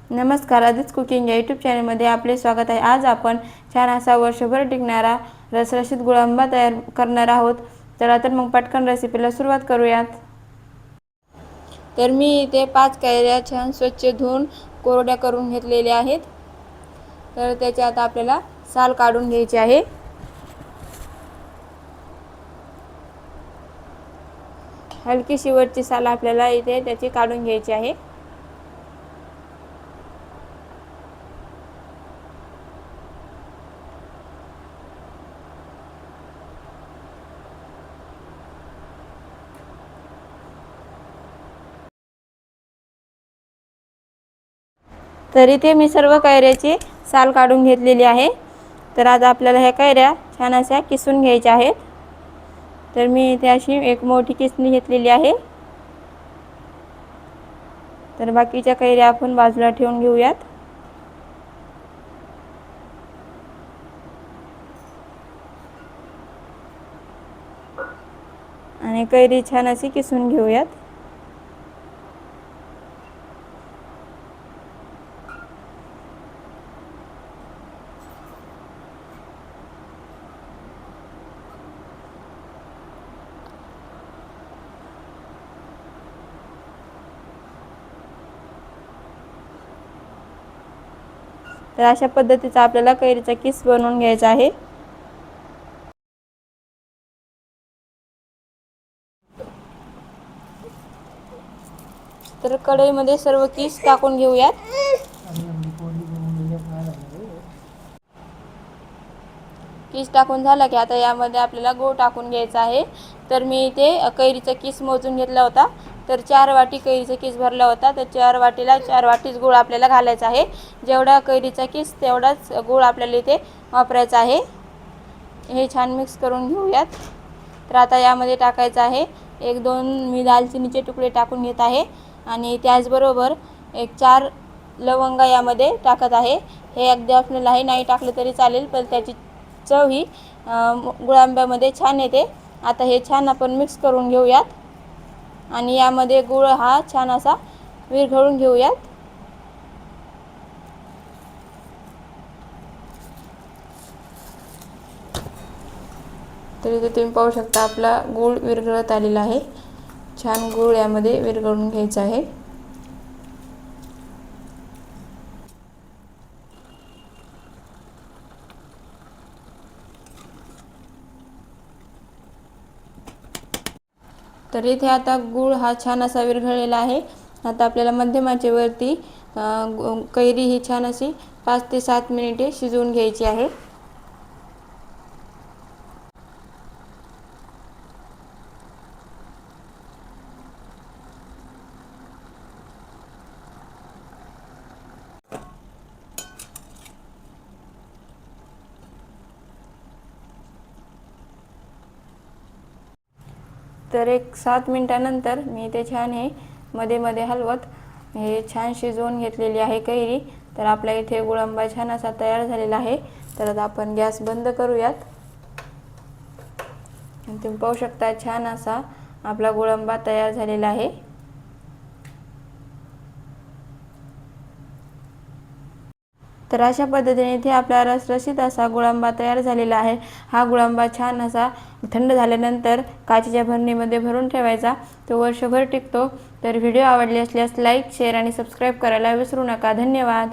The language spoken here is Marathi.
नमस्कार, आदित्य कुकिंग या यूट्यूब चॅनलमध्ये आपले स्वागत आहे। आज आपण छान असा वर्षभर टिकणारा रसरशीत गुळांबा तयार करणार आहोत। चला तर मग पटकन रेसिपीला सुरुवात करूयात। तर मी इथे 5 कैऱ्या छान स्वच्छ धुवून कोरड्या करून घेतलेल्या आहेत। तर त्याच्यात आपल्याला साल काढून घ्यायची आहे। हलकीशी वरची साल आपल्याला इथे त्याची काढून घ्यायची आहे। तर इथे मी सर्व कैऱ्याची साल काढून घेतलेली आहे। तर आज आपल्याला ह्या कैऱ्या छान अशा किसून घ्यायच्या आहेत। तर मी इथे अशी एक मोठी किसणी घेतलेली आहे। तर बाकीच्या कैऱ्या आपण बाजूला ठेवून घेऊयात। आणि कैरी छान अशी किसून घेऊयात। तर अशा पद्धतीचा आपल्याला कैरीचा किस बनवून घ्यायचा आहे। तर कढईमध्ये सर्व किस टाकून घेऊयात। किस टाकून झाला की आता यामध्ये आपल्याला गूळ टाकून घ्यायचा आहे। तर मी इथे कैरीचा किस मोजून घेतला होता। तर 4 वाटी कैरीचा किस भरला होता। तर 4 वाटीला 4 वाटीच गूळ आपल्याला घालायचा आहे। जेवढा कैरीचा किस तेवढाच गूळ आपल्याला इथे वापरायचा आहे। हे छान मिक्स करून घेऊयात। तर आता यामध्ये टाकायचं आहे 1-2 मी दालचिनीचे तुकडे टाकून घेत आहे। आणि त्याचबरोबर 4 लवंगा यामध्ये टाकत आहे। हे अगदी ऑप्शनल आहे, नाही टाकले तरी चालेल, पण त्याची चव ही गुळांब्यामध्ये छान येते। आता हे छान आपण मिक्स करून घेऊयात। आणि यामध्ये गूळ हा छान असा विरघळून घेऊयात। तर इथे तुम्ही पाहू शकता आपला गूळ विरघळत आलेला आहे। छान गूळ यामध्ये विरघळून घ्यायचा आहे। तर इथे आता गूळ हा छान असा विरघळलेला आहे। आता आपल्याला मध्यम आचेवरती कैरी ही छान अशी 5 ते 7 मिनिटे शिजवून घ्यायची आहे। तर एक 7 मिनिटानंतर मी ते छान हे मध्ये मध्ये हलवत हे छान शिजवून घेतलेली आहे कैरी। तर आपल्या इथे गुळांबा छान असा तयार झालेला आहे। तर आता आपण गॅस बंद करूयात। तुम्ही पाहू शकता छान असा आपला गुळांबा तयार झालेला आहे। तर अशा पद्धतीने इथे आपला रसरशीत असा गुळांबा तयार झालेला आहे। हा गुळांबा छान असा थंड झाल्यानंतर काचेच्या भरणीमध्ये भरून ठेवायचा, तो वर्षभर टिकतो। तर व्हिडिओ आवडले असल्यास लाईक, शेअर आणि सबस्क्राईब करायला विसरू नका। धन्यवाद।